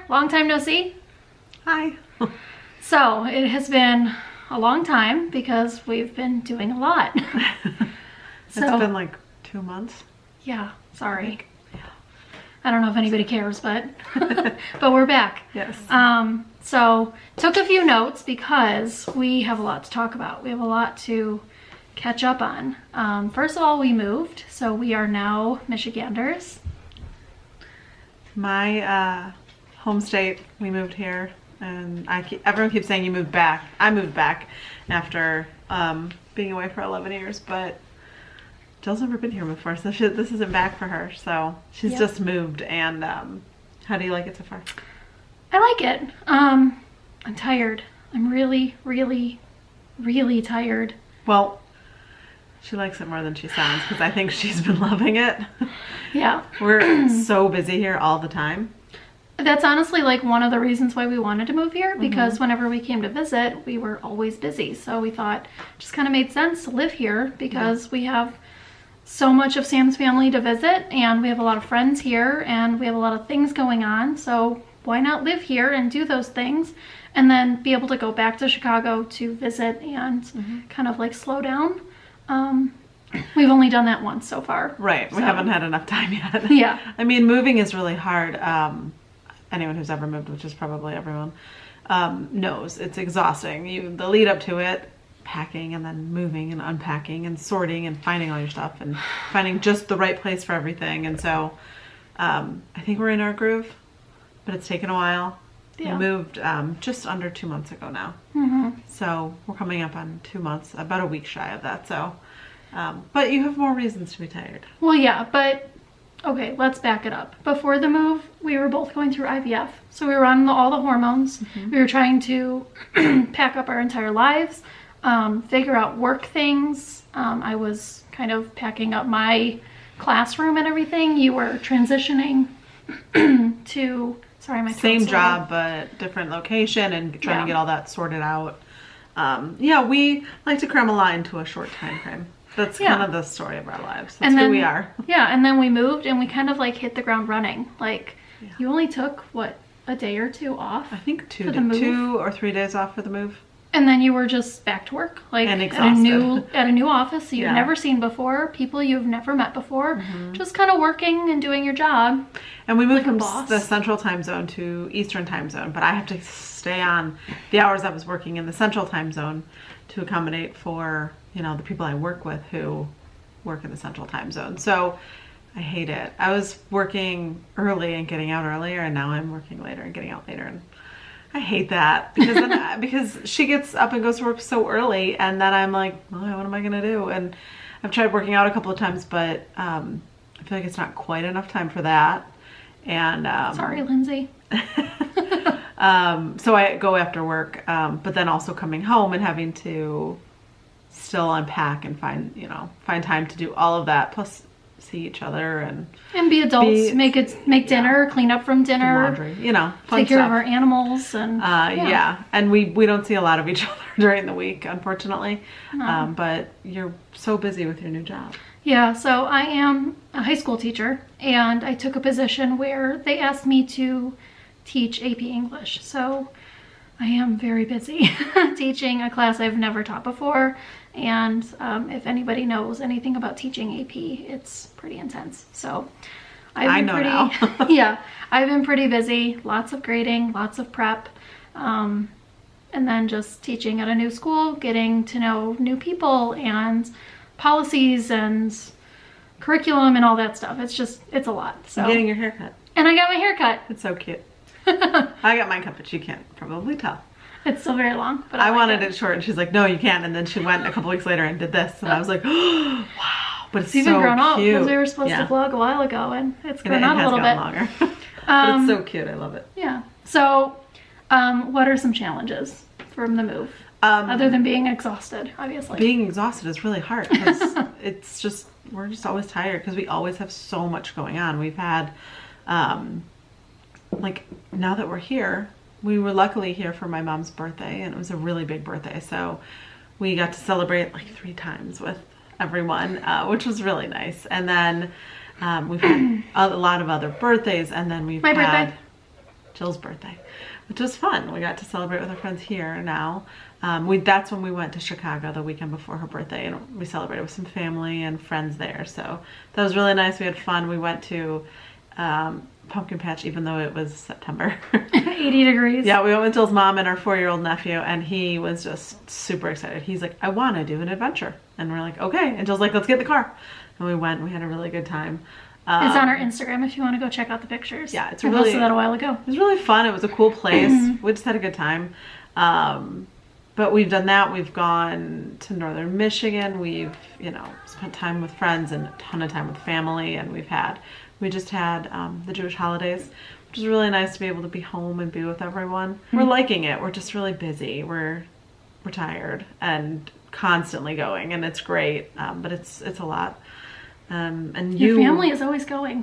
long time no see. Hi. So it has been a long time because we've been doing a lot. It's been like 2 months. Yeah, sorry. I don't know if anybody cares, but but we're back. Yes. So took a few notes because we have a lot to talk about. We have a lot to catch up on. First of all, we moved, so we are now Michiganders. My home state, we moved here, and everyone keeps saying you moved back. I moved back after being away for 11 years, but Jill's never been here before, so this isn't back for her. So she's just moved. And how do you like it so far? I like it. I'm tired. I'm really, really, really tired. Well, she likes it more than she sounds because I think she's been loving it. Yeah. We're so busy here all the time. That's honestly like one of the reasons why we wanted to move here, because whenever we came to visit, we were always busy. So we thought it just kind of made sense to live here because we have so much of Sam's family to visit, and we have a lot of friends here, and we have a lot of things going on. So why not live here and do those things and then be able to go back to Chicago to visit and kind of like slow down. We've only done that once so far. Right. We haven't had enough time yet. Yeah. I mean, moving is really hard. Anyone who's ever moved, which is probably everyone, knows it's exhausting. The lead up to it, packing and then moving and unpacking and sorting and finding all your stuff and finding just the right place for everything. And so I think we're in our groove, but it's taken a while. Yeah. We moved just under 2 months ago now. So we're coming up on 2 months, about a week shy of that. So, but you have more reasons to be tired. Well, yeah, but okay, let's back it up. Before the move, we were both going through IVF. So we were on all the hormones. We were trying to pack up our entire lives, figure out work things. I was kind of packing up my classroom and everything. You were transitioning to, sorry, my same job but different location and trying to get all that sorted out. Yeah, we like to cram a lot into a short time frame. That's kind of the story of our lives. That's who we are. Yeah, and then we moved and we kind of like hit the ground running. Like you only took what, a day or two off? I think 2 or 3 days off for the move. And then you were just back to work, like and at a new office you've never seen before, people you've never met before, just kind of working and doing your job. And we moved from the central time zone to eastern time zone, but I have to stay on the hours I was working in the central time zone to accommodate for, the people I work with who work in the central time zone. So I hate it. I was working early and getting out earlier, and now I'm working later and getting out later, and I hate that because she gets up and goes to work so early, and then I'm like, oh, what am I gonna do? And I've tried working out a couple of times, but I feel like it's not quite enough time for that. And sorry, Lindsay. So I go after work, but then also coming home and having to still unpack and find time to do all of that, plus see each other and be adults, make dinner, clean up from dinner, laundry, take care of our animals, and and we don't see a lot of each other during the week, unfortunately. But you're so busy with your new job. Yeah, so I am a high school teacher, and I took a position where they asked me to teach AP English. So I am very busy teaching a class I've never taught before. And if anybody knows anything about teaching AP, it's pretty intense. So I've been pretty busy. Lots of grading, lots of prep, and then just teaching at a new school, getting to know new people and policies and curriculum and all that stuff. It's a lot. So getting your hair cut. And I got my hair cut. It's so cute. I got mine cut, but you can't probably tell. It's still very long, but I wanted it short, and she's like, no, you can't. And then she went a couple weeks later and did this, and I was like, oh, wow. But it's even so grown up cute. because we were supposed to vlog a while ago, and it's grown out a little bit. Longer. But it's so cute. I love it. Yeah. So, what are some challenges from the move? Other than being exhausted, obviously. Being exhausted is really hard because we're just always tired because we always have so much going on. We've had, like, now that we're here, we were luckily here for my mom's birthday, and it was a really big birthday. So we got to celebrate like 3 times with everyone, which was really nice. And then we've had a lot of other birthdays, and then we've had Jill's birthday, which was fun. We got to celebrate with our friends here now. That's when we went to Chicago the weekend before her birthday, and we celebrated with some family and friends there. So that was really nice. We had fun. We went to pumpkin patch, even though it was September. 80 degrees. Yeah, we went with Jill's mom and our 4-year-old nephew, and he was just super excited. He's like, I want to do an adventure. And we're like, okay. And Jill's like, let's get in the car. And we went. We had a really good time. It's on our Instagram if you want to go check out the pictures. Yeah, it's I really... posted that a while ago. It was really fun. It was a cool place. We just had a good time. But we've done that. We've gone to Northern Michigan. We've, spent time with friends and a ton of time with family. And we just had the Jewish holidays, which is really nice to be able to be home and be with everyone. We're liking it. We're just really busy. We're tired and constantly going, and it's great. But it's a lot. And your family is always going.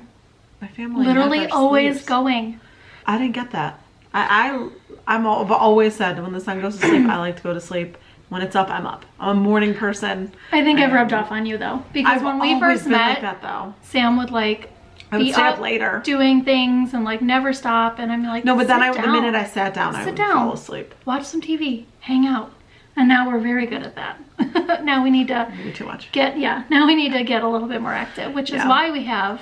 My family literally always sleeps. Going. I didn't get that. I've always said when the sun goes to sleep, I like to go to sleep. When it's up, I'm up. I'm a morning person. I think I've rubbed off on you though, because when we first met, like that, though. Sam would I would stay up later doing things and never stop, and I'm like, no, but then the minute I sat down, I would fall asleep. Watch some TV, hang out, and now we're very good at that. Now we need to maybe too much. Now we need to get a little bit more active, which is why we have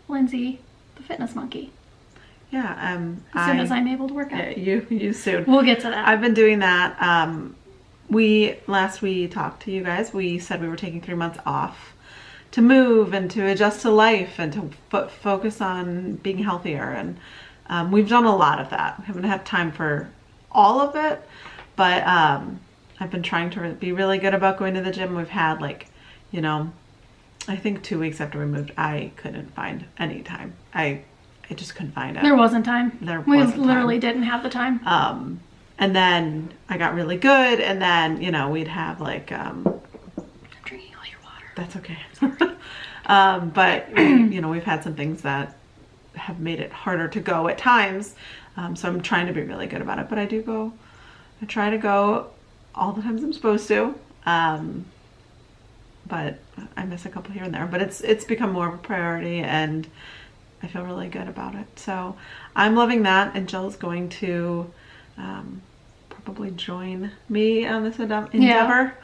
Lindsay, the fitness monkey. Yeah, as soon as I'm able to work out. Yeah, you soon. We'll get to that. I've been doing that. Last we talked to you guys, we said we were taking 3 months off to move and to adjust to life and to focus on being healthier. And we've done a lot of that. We haven't had time for all of it, but I've been trying to be really good about going to the gym. We've had I think 2 weeks after we moved, I couldn't find any time. I just couldn't find it. There wasn't time. We literally time. Didn't have the time. And then I got really good, and then we'd have I'm drinking all your water. That's okay. But we've had some things that have made it harder to go at times. So I'm trying to be really good about it. But I try to go all the times I'm supposed to. But I miss a couple here and there. But it's become more of a priority, and I feel really good about it. So I'm loving that, and Jill's going to probably join me on this endeavor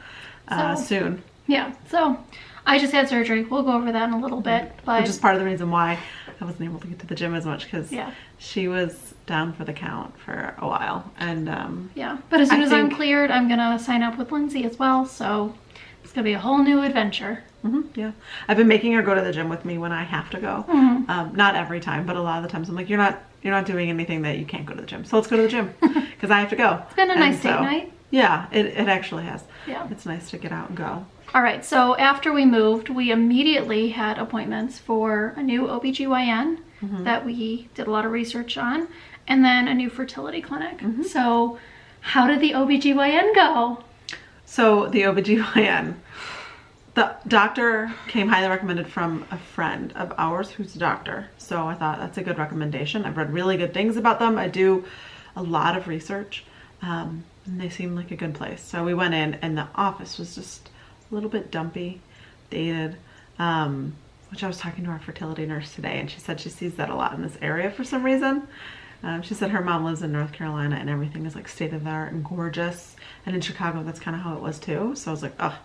soon. Yeah, so I just had surgery. We'll go over that in a little bit. But which is part of the reason why I wasn't able to get to the gym as much, because she was down for the count for a while. And but as soon as I'm cleared, I'm going to sign up with Lindsay as well. So it's going to be a whole new adventure. Yeah, I've been making her go to the gym with me when I have to go. Not every time, but a lot of the times I'm like, you're not doing anything that you can't go to the gym, so let's go to the gym because I have to go. It's been a nice date night. Yeah, it actually has. Yeah, it's nice to get out and go. All right, so after we moved, we immediately had appointments for a new OBGYN that we did a lot of research on, and then a new fertility clinic. So how did the OBGYN go? So the OBGYN, the doctor came highly recommended from a friend of ours who's a doctor. So I thought that's a good recommendation. I've read really good things about them. I do a lot of research, and they seem like a good place. So we went in, and the office was just a little bit dumpy, dated, which I was talking to our fertility nurse today, and she said she sees that a lot in this area for some reason. She said her mom lives in North Carolina, and everything is like state of the art and gorgeous. And in Chicago, that's kind of how it was too. So I was like, oh,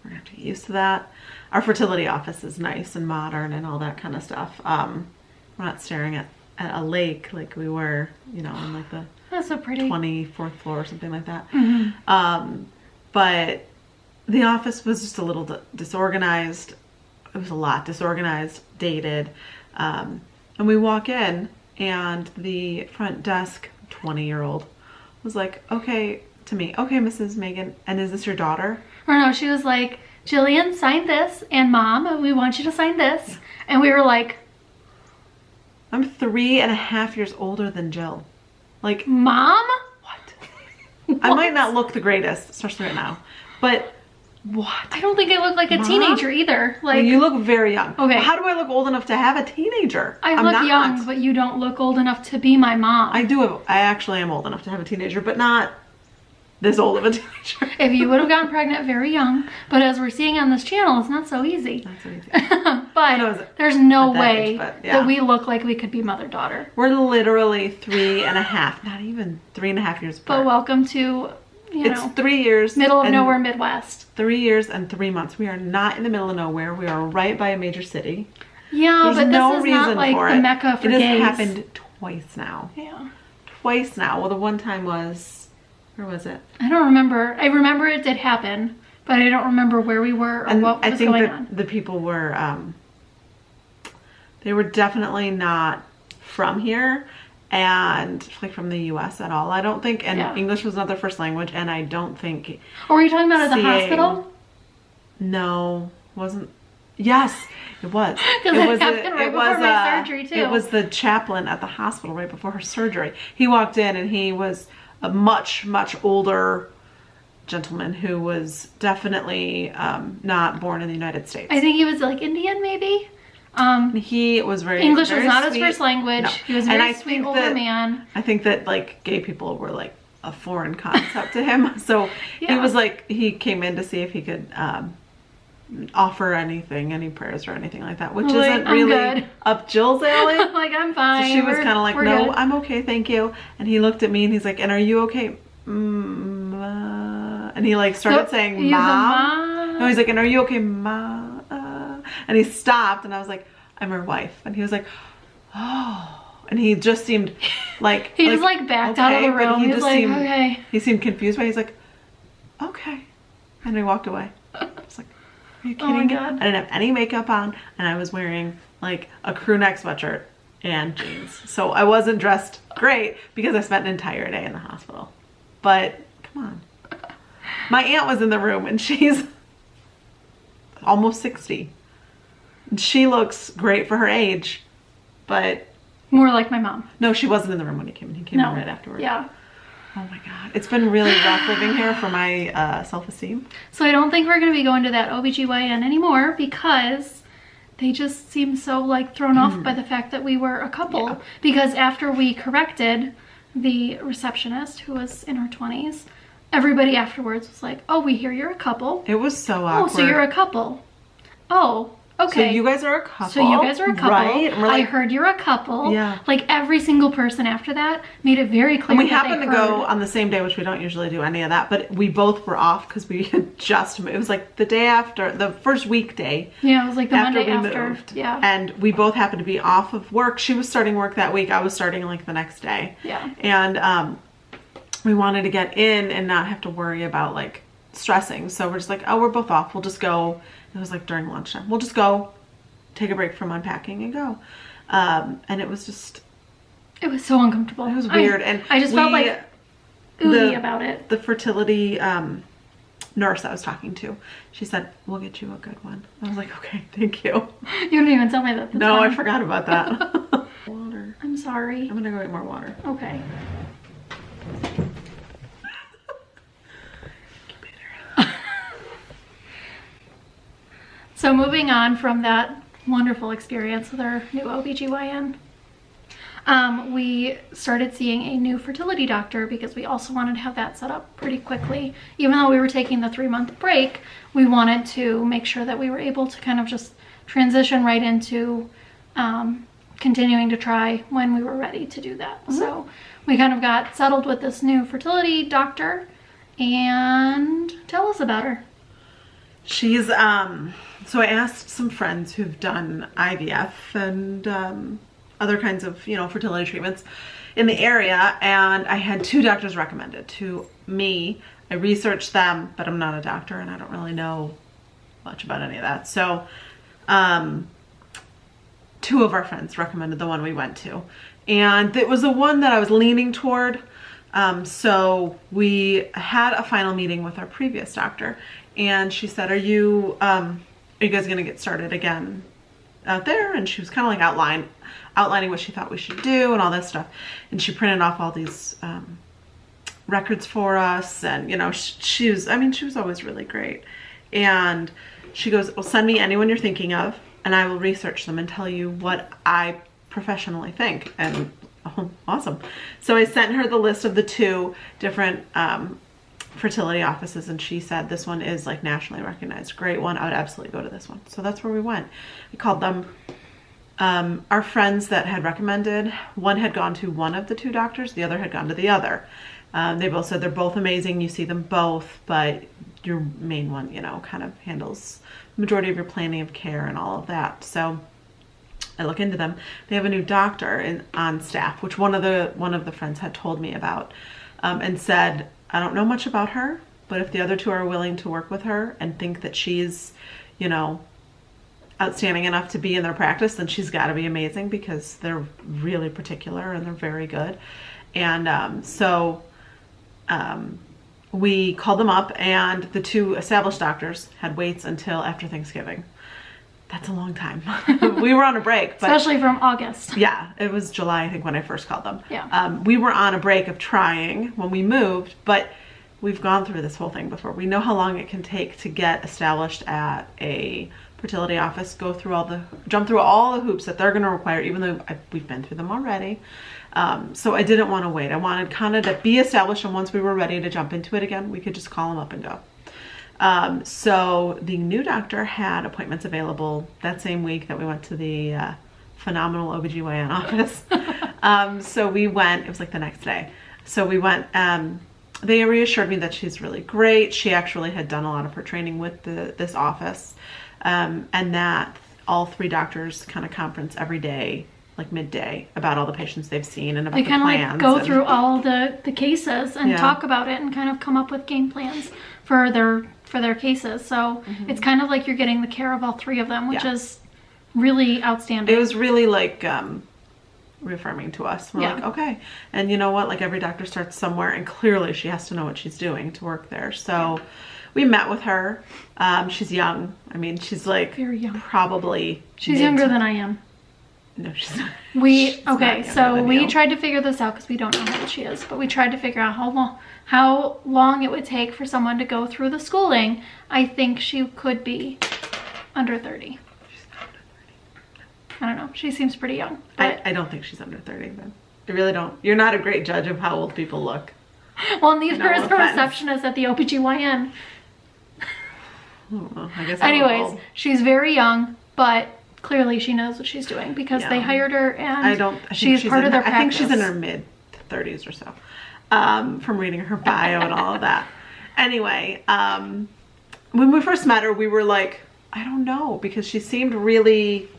we're gonna have to get used to that. Our fertility office is nice and modern and all that kind of stuff. We're not staring at a lake like we were, on like the that's so pretty 24th floor or something like that. But the office was just a little disorganized. It was a lot disorganized, dated. And we walk in, and the front desk 20-year-old was like, okay, to me, okay, Mrs. Maygan, and is this your daughter? Or no, she was like, Jillian, sign this, and Mom, we want you to sign this. And we were like, I'm 3.5 years older than Jill. Like, Mom? What? I might not look the greatest, especially right now, but what? I don't think I look like a teenager either. Like, well, you look very young. Okay. How do I look old enough to have a teenager? I'm look young, but you don't look old enough to be my mom. I actually am old enough to have a teenager, but not this old of a teenager. If you would have gotten pregnant very young, but as we're seeing on this channel, it's not so easy. Not so easy. but there's no way age, but, that we look like we could be mother-daughter. We're literally 3.5, not even 3.5 years apart. But welcome to, it's 3 years. Middle of nowhere, Midwest. 3 years and 3 months. We are not in the middle of nowhere. We are right by a major city. Yeah, There's but no this is reason not like for the it. Mecca for gays. gays. It has happened twice now. Yeah. Twice now. Well, the one time was, where was it? I don't remember. I remember it did happen, but I don't remember where we were or what was going on. I think the people were, they were definitely not from here and like from the U.S. at all. I don't think, and English was not their first language, and I don't think. Or were you talking about at the hospital? No, wasn't. Yes, it was. Because it happened right before my surgery too. It was the chaplain at the hospital right before her surgery. He walked in and he was a much, much older gentleman who was definitely not born in the United States. I think he was like Indian, maybe. He was very English very was not sweet. his first language. No. He was a very sweet older man. I think that like gay people were like a foreign concept to him. So he was like, he came in to see if he could offer anything, any prayers or anything like that, which isn't really up Jill's alley. Like, I'm fine. So she was kind of like, no, good. I'm okay, thank you. And he looked at me and he's like, and are you okay? And he like started saying mom. No, he's like, and are you okay, ma? And he stopped and I was like, I'm her wife. And he was like, oh. And he just seemed like he just like backed out of the room. He was like, okay. He seemed confused, but he's like, okay. And he walked away. I was like, are you kidding me? God. I didn't have any makeup on and I was wearing like a crew neck sweatshirt and jeans. So I wasn't dressed great because I spent an entire day in the hospital. But come on. My aunt was in the room and she's almost 60. She looks great for her age, but... More like my mom. No, she wasn't in the room when he came in. He came in right afterwards. Yeah. Oh my God. It's been really rough living here for my self-esteem. So I don't think we're going to be going to that OBGYN anymore because they just seem so like thrown off by the fact that we were a couple. Yeah. Because after we corrected the receptionist who was in her 20s, everybody afterwards was like, oh, we hear you're a couple. It was so awkward. Oh, so you're a couple. Oh, okay. So you guys are a couple. So you guys are a couple. Right? Like, I heard you're a couple. Yeah. Like every single person after that made it very clear. And we happened to go on the same day, which we don't usually do any of that, but we both were off because we had just moved. It was like the day after, the first weekday. Yeah, it was like the after Monday we after. Moved. Yeah. And we both happened to be off of work. She was starting work that week. I was starting like the next day. Yeah. And we wanted to get in and not have to worry about like stressing. So we're just like, oh, we're both off. We'll just go. It was like during lunchtime. We'll just go. Take a break from unpacking and go. And it was just... It was so uncomfortable. It was weird. And I just felt like ooey about it. The fertility nurse I was talking to, she said, we'll get you a good one. I was like, okay, thank you. You didn't even tell me that. No, I forgot about that. Water. I'm sorry. I'm going to go get more water. Okay. So moving on from that wonderful experience with our new OBGYN, we started seeing a new fertility doctor because we also wanted to have that set up pretty quickly. Even though we were taking the 3-month break, we wanted to make sure that we were able to kind of just transition right into continuing to try when we were ready to do that. Mm-hmm. So we kind of got settled with this new fertility doctor. And tell us about her. She's so I asked some friends who've done IVF and other kinds of, you know, fertility treatments in the area, and I had 2 doctors recommended to me. I researched them, but I'm not a doctor and I don't really know much about any of that. So 2 of our friends recommended the one we went to, and it was the one that I was leaning toward. So we had a final meeting with our previous doctor, and she said, are you guys gonna get started again out there? And she was kind of like outlining what she thought we should do and all this stuff. And she printed off all these records for us, and you know, she was always really great. And she goes, well, send me anyone you're thinking of and I will research them and tell you what I professionally think. And oh, awesome. So I sent her the list of the 2 different fertility offices, and she said this one is like nationally recognized, great one. I would absolutely go to this one. So that's where we went. We called them. Our friends that had recommended, one had gone to one of the two doctors, the other had gone to the other. They both said they're both amazing. You see them both, but your main one, you know, kind of handles the majority of your planning of care and all of that. So I look into them. They have a new doctor on staff, which one of the friends had told me about, and said, I don't know much about her, but if the other two are willing to work with her and think that she's, you know, outstanding enough to be in their practice, then she's got to be amazing, because they're really particular and they're very good. And so we called them up, and the two established doctors had waits until after Thanksgiving. That's a long time. We were on a break. But, especially from August. Yeah, it was July, I think, when I first called them. Yeah. We were on a break of trying when we moved, but we've gone through this whole thing before. We know how long it can take to get established at a fertility office, jump through all the hoops that they're going to require, even though we've been through them already. So I didn't want to wait. I wanted kind of to be established, and once we were ready to jump into it again, we could just call them up and go. So the new doctor had appointments available that same week that we went to the phenomenal OBGYN office. So we went, it was like the next day. So we went, they reassured me that she's really great. She actually had done a lot of her training with this office. And that all three doctors kind of conference every day, like midday, about all the patients they've seen and about the plans. They kind of like go through all the cases and talk about it and kind of come up with game plans for their cases. So it's kind of like you're getting the care of all three of them, which is really outstanding. It was really like reaffirming to us. We're like, okay. And you know what? Like, every doctor starts somewhere, and clearly she has to know what she's doing to work there. So we met with her. She's young. I mean, she's like very young. Probably. She's younger than I am. No, she's not. We tried to figure this out, because we don't know how old she is, but we tried to figure out how long it would take for someone to go through the schooling. I think she could be under 30. She's not under 30. I don't know. She seems pretty young. I don't think she's under 30, then. I really don't. You're not a great judge of how old people look. Well, neither is the receptionist at the OBGYN. I guess anyways, she's very young, but clearly she knows what she's doing, because they hired her, and she's part of their practice. I think she's in her mid-30s or so, from reading her bio and all of that. Anyway, when we first met her, we were like, I don't know, because she seemed really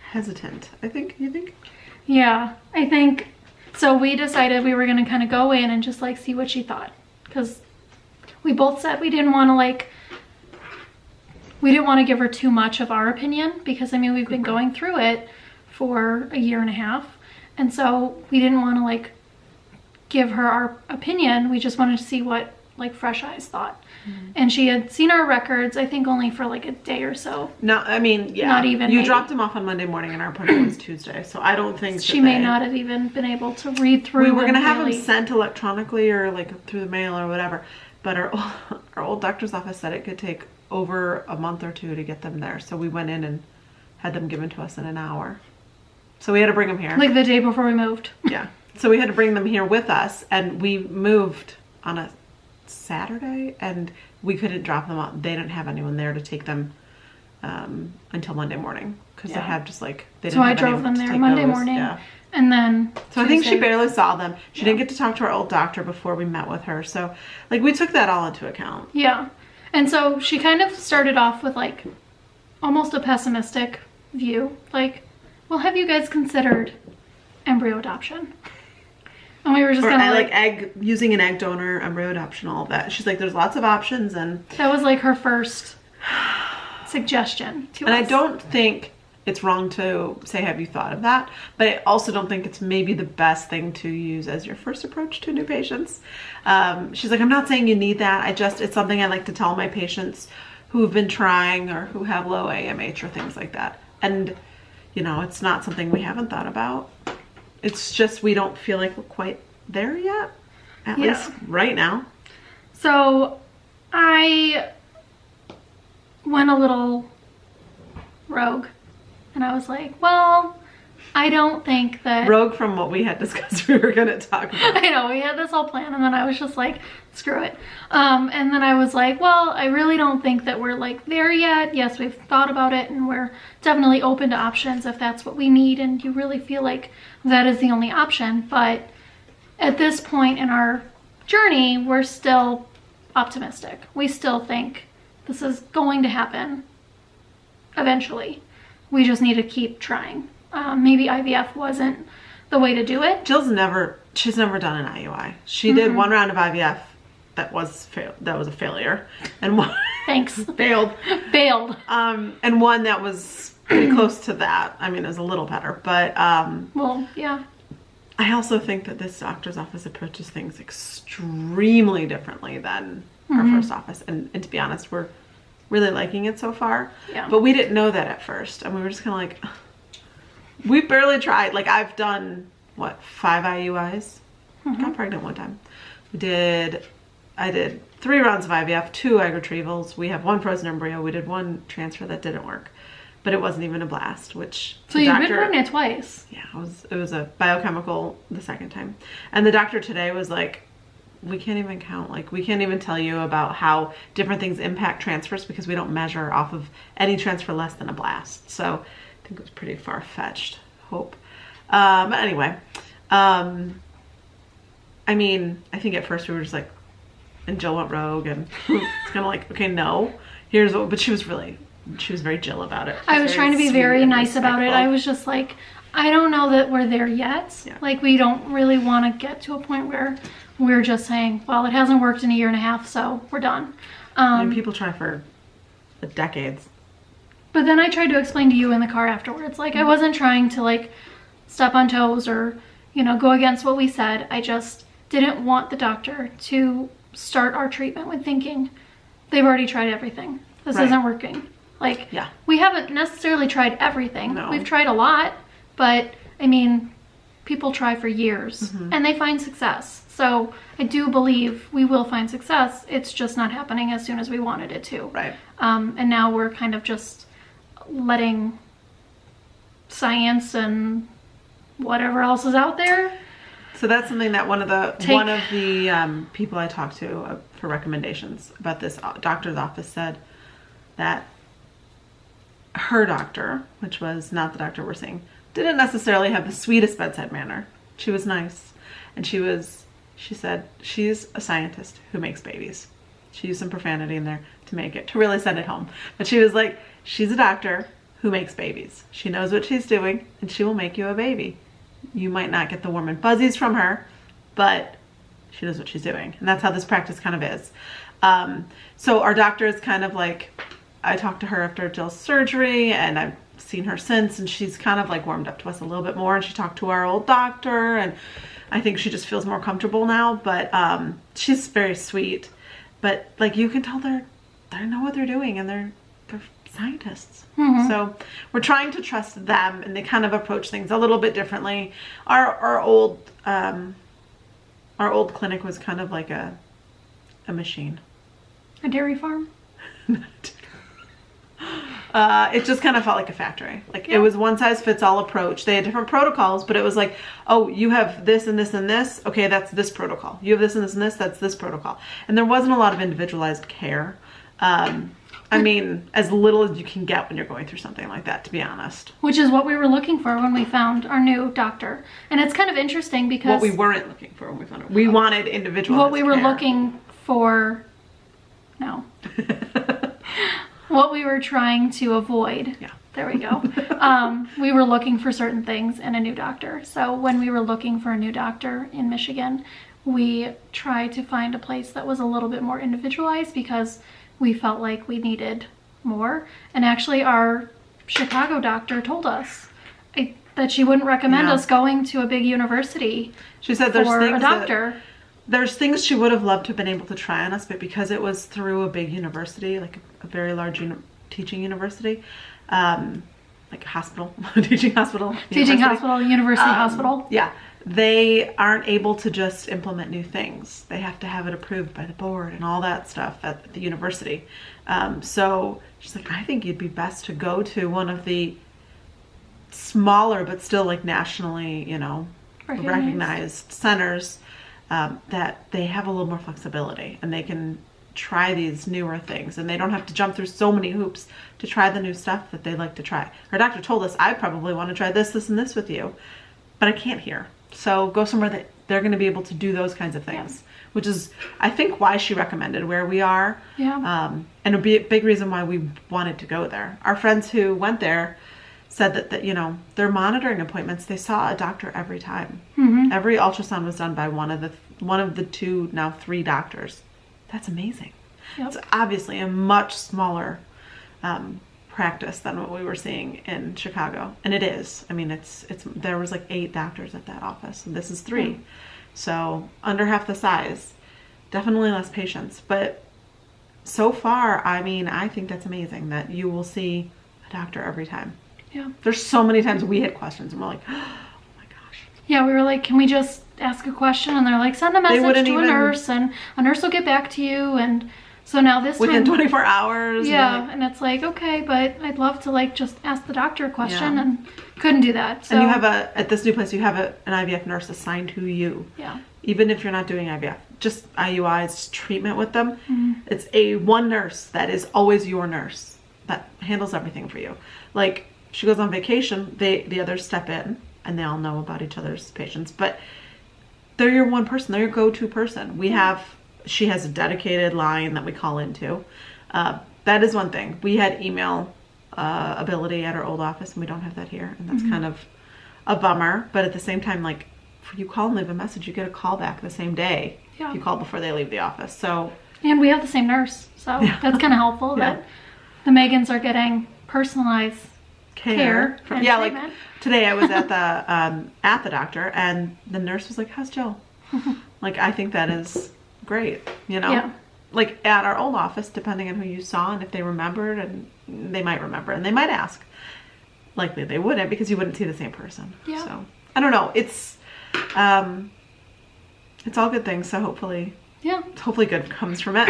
hesitant, I think. You think? Yeah, I think. So we decided we were going to kind of go in and just like see what she thought, because we both said we didn't want to give her too much of our opinion, because I mean, we've been going through it for a year and a half, and so we didn't want to like give her our opinion. We just wanted to see what like fresh eyes thought. And she had seen our records, I think, only for like a day or so. No, I mean, yeah. Not even. You dropped them off on Monday morning, and our appointment was Tuesday, so I don't think she may not have even been able to read through. We were going to have them sent electronically or like through the mail or whatever, but our old doctor's office said it could take over a month or two to get them there, so we went in and had them given to us in an hour. So we had to bring them here. Like the day before we moved. Yeah. So we had to bring them here with us, and we moved on a Saturday, and we couldn't drop them off. They didn't have anyone there to take them until Monday morning, because they had just like they didn't. So I drove them there Monday morning, and then so Tuesday. I think she barely saw them. She didn't get to talk to our old doctor before we met with her. So like we took that all into account. Yeah, and so she kind of started off with like almost a pessimistic view, like, well, have you guys considered embryo adoption? And we were just kind of like using an egg donor, embryo adoption, all of that. She's like, there's lots of options, and that was like her first suggestion to us. And I don't think it's wrong to say, have you thought of that? But I also don't think it's maybe the best thing to use as your first approach to new patients. She's like, I'm not saying you need that. It's something I like to tell my patients who have been trying or who have low AMH or things like that. And, you know, it's not something we haven't thought about. It's just we don't feel like we're quite there yet, at least right now. So I went a little rogue, and I was like, well, I don't think that... Rogue from what we had discussed we were going to talk about. I know, we had this whole plan, and then I was just like, screw it. And then I was like, well, I really don't think that we're like there yet. Yes, we've thought about it, and we're definitely open to options if that's what we need, and you really feel like that is the only option. But at this point in our journey, we're still optimistic. We still think this is going to happen eventually. We just need to keep trying. Maybe IVF wasn't the way to do it. She's never done an IUI. She did one round of IVF that was a failure, and one Thanks. failed. And one that was pretty close to that. I mean, it was a little better, but well, yeah. I also think that this doctor's office approaches things extremely differently than our first office, and to be honest, we're really liking it so far. Yeah. But we didn't know that at first, and we were just kind of like, we barely tried. Like, I've done, 5 IUIs? Got pregnant one time. I did 3 rounds of IVF, 2 egg retrievals. We have 1 frozen embryo. We did 1 transfer that didn't work, but it wasn't even a blast, which... So you've been pregnant twice? Yeah, it was a biochemical the second time. And the doctor today was like, we can't even count. Like, we can't even tell you about how different things impact transfers because we don't measure off of any transfer less than a blast. So I think it was pretty far-fetched hope. But anyway, I mean, I think at first we were just like, and Jill went rogue, and it's kind of like, okay, no, here's what, but she was very Jill about it. I was trying to be very nice about it. I was just like, I don't know that we're there yet. Yeah. Like, we don't really want to get to a point where we're just saying, well, it hasn't worked in a year and a half, so we're done. I mean, people try for decades. But then I tried to explain to you in the car afterwards, like, I wasn't trying to, like, step on toes or, go against what we said. I just didn't want the doctor to start our treatment with thinking, they've already tried everything. This isn't working. Like, we haven't necessarily tried everything. No. We've tried a lot, but, I mean, people try for years, and they find success. So I do believe we will find success. It's just not happening as soon as we wanted it to. Right. And now we're kind of just letting science and whatever else is out there. So that's something that one of the people I talked to for recommendations about this doctor's office said that her doctor, which was not the doctor we're seeing, didn't necessarily have the sweetest bedside manner. She was nice, and she said she's a scientist who makes babies. She used some profanity in there to really send it home. But she was like, she's a doctor who makes babies. She knows what she's doing, and she will make you a baby. You might not get the warm and fuzzies from her, but she knows what she's doing. And that's how this practice kind of is. So our doctor is kind of like, I talked to her after Jill's surgery, and I've seen her since, and she's kind of like warmed up to us a little bit more, and she talked to our old doctor, and I think she just feels more comfortable now. But she's very sweet. But like, you can tell they know what they're doing, and they're scientists. So we're trying to trust them, and they kind of approach things a little bit differently. Our old clinic was kind of like a machine. A dairy farm? It just kind of felt like a factory. Like, it was one size fits all approach. They had different protocols, but it was like, oh, you have this and this and this. Okay, that's this protocol. You have this and this and this. That's this protocol. And there wasn't a lot of individualized care. I mean, as little as you can get when you're going through something like that, to be honest. Which is what we were looking for when we found our new doctor. And it's kind of interesting because... What we weren't looking for when we found it. We wanted individualized What we were care. Looking for... No. What we were trying to avoid. Yeah. There we go. We were looking for certain things in a new doctor. So when we were looking for a new doctor in Michigan, we tried to find a place that was a little bit more individualized because we felt like we needed more. And actually our Chicago doctor told us that she wouldn't recommend us going to a big university. She said there's for a doctor. There's things she would have loved to have been able to try on us, but because it was through a big university, like a very large teaching university, like a hospital, teaching hospital, university hospital. Yeah, they aren't able to just implement new things. They have to have it approved by the board and all that stuff at the university. So she's like, I think you'd be best to go to one of the smaller but still like nationally, you know, recognized centers, that they have a little more flexibility and they can try these newer things and they don't have to jump through so many hoops to try the new stuff that they like to try. Our doctor told us, I probably want to try this, this, and this with you, but I can't here. So go somewhere that they're going to be able to do those kinds of things, which is, I think, why she recommended where we are. And a big reason why we wanted to go there. Our friends who went there said that you know, their monitoring appointments, they saw a doctor every time. Every ultrasound was done by one of the two, now 3 doctors. That's amazing. It's obviously a much smaller practice than what we were seeing in Chicago, and it is. I mean, it's there was like 8 doctors at that office, and this is 3, so under half the size. Definitely less patients, but so far, I mean, I think that's amazing that you will see a doctor every time. There's so many times we had questions, and we're like, oh my gosh. Yeah, we were like, can we just ask a question? And they're like, send a message to a nurse, and a nurse will get back to you. And so now this within 24 hours. And it's like, okay, but I'd love to like just ask the doctor a question, and couldn't do that. So. And you have at this new place, you have an IVF nurse assigned to you. Even if you're not doing IVF, just IUI's treatment with them. It's one nurse that is always your nurse that handles everything for you. Like, she goes on vacation, the others step in and they all know about each other's patients, but they're your one person, they're your go-to person. She has a dedicated line that we call into. That is one thing. We had email ability at our old office, and we don't have that here, and that's kind of a bummer. But at the same time, like, you call and leave a message, you get a call back the same day. You call before they leave the office. So, and we have the same nurse, so that's kind of helpful that the Maygans are getting personalized care and treatment. Like today I was at the doctor, and the nurse was like, how's Jill? Like, I think that is great, you know? Like, at our old office, depending on who you saw and if they remembered, and they might remember and they might ask. Likely they wouldn't, because you wouldn't see the same person. So I don't know, it's all good things, so hopefully good comes from it.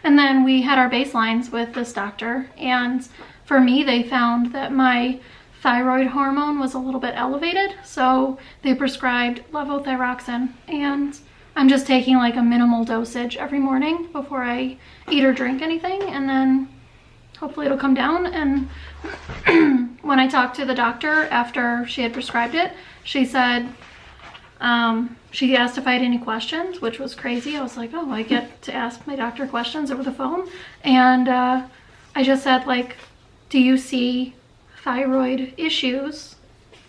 And then we had our baselines with this doctor, and for me, they found that my thyroid hormone was a little bit elevated, so they prescribed levothyroxine, and I'm just taking like a minimal dosage every morning before I eat or drink anything, and then hopefully it'll come down. And when I talked to the doctor after she had prescribed it, she said, she asked if I had any questions, which was crazy. I was like, oh, I get to ask my doctor questions over the phone. And I just said, like, do you see thyroid issues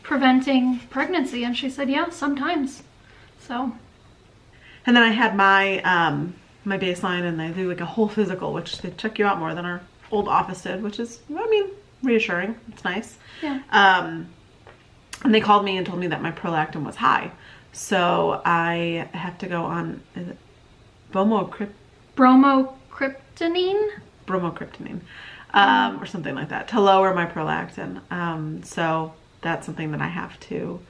preventing pregnancy? And she said, yeah, sometimes. So. And then I had my my baseline, and they do like a whole physical, which they check you out more than our old office did, which is, I mean, reassuring. It's nice. And they called me and told me that my prolactin was high. So I have to go on, is it bromocriptine? Bromocriptine. Or something like that, to lower my prolactin. So that's something that I have to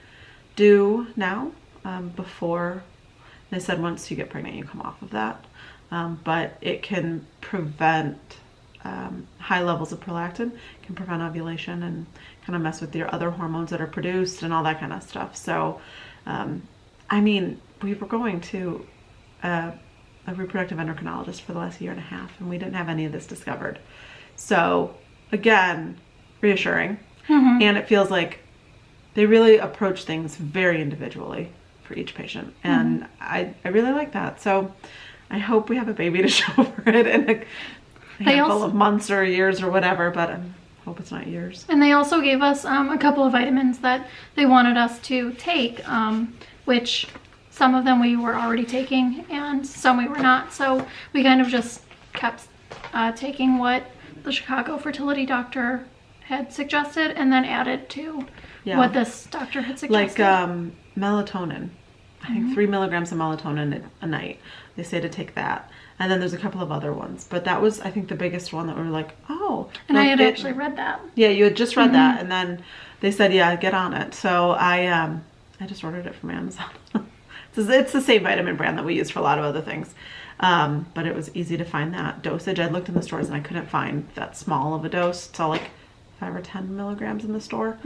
do now, before. They said once you get pregnant, you come off of that. But it can prevent high levels of prolactin, can prevent ovulation, and kind of mess with your other hormones that are produced and all that kind of stuff. So, I mean, we were going to a reproductive endocrinologist for the last 1.5 years, and we didn't have any of this discovered. So again, reassuring. And it feels like they really approach things very individually for each patient. And I really like that. So I hope we have a baby to show for it in a handful of months or years or whatever, but I hope it's not years. And they also gave us a couple of vitamins that they wanted us to take, which some of them we were already taking and some we were not. So we kind of just kept taking what the Chicago fertility doctor had suggested, and then added to what this doctor had suggested. Like melatonin. I think 3 milligrams of melatonin a night. They say to take that. And then there's a couple of other ones. But that was, I think, the biggest one that we were like, oh. And I had actually read that. Yeah, you had just read that. And then they said, yeah, get on it. So I just ordered it from Amazon. It's the same vitamin brand that we use for a lot of other things. But it was easy to find that dosage. I looked in the stores and I couldn't find that small of a dose. So like 5 or 10 milligrams in the store,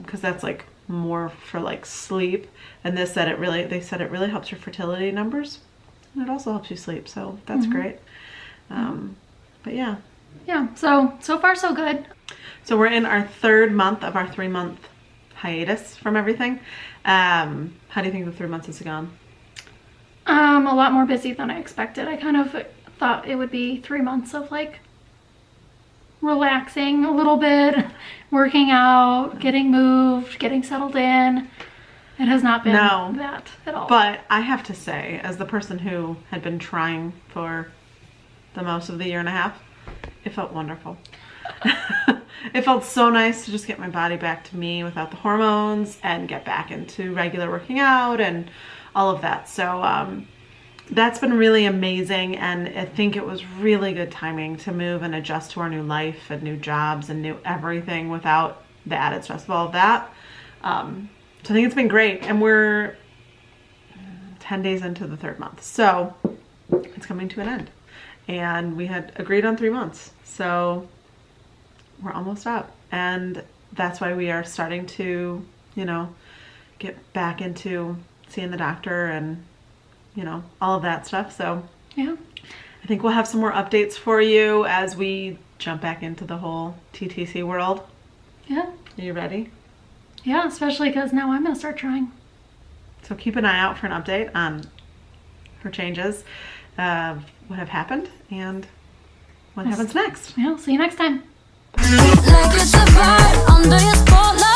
because that's like more for like sleep. And they said it really helps your fertility numbers, and it also helps you sleep. So that's great. But yeah. Yeah. So far so good. So we're in our 3rd month of our 3-month hiatus from everything. How do you think the 3 months has gone? A lot more busy than I expected. I kind of thought it would be 3 months of like relaxing a little bit, working out, getting moved, getting settled in. It has not been that at all. But I have to say, as the person who had been trying for the most of the 1.5 years, it felt wonderful. It felt so nice to just get my body back to me without the hormones and get back into regular working out and all of that. So that's been really amazing, and I think it was really good timing to move and adjust to our new life and new jobs and new everything without the added stress of all of that. So I think it's been great, and we're 10 days into the 3rd month, so it's coming to an end. And we had agreed on 3 months, so we're almost up. And that's why we are starting to, get back into seeing the doctor and, all of that stuff. So yeah, I think we'll have some more updates for you as we jump back into the whole TTC world. Yeah. Are you ready? Yeah, especially because now I'm going to start trying. So keep an eye out for an update on her changes, what have happened, and what happens next. Yeah, see you next time. Like it's a bird under your spotlight.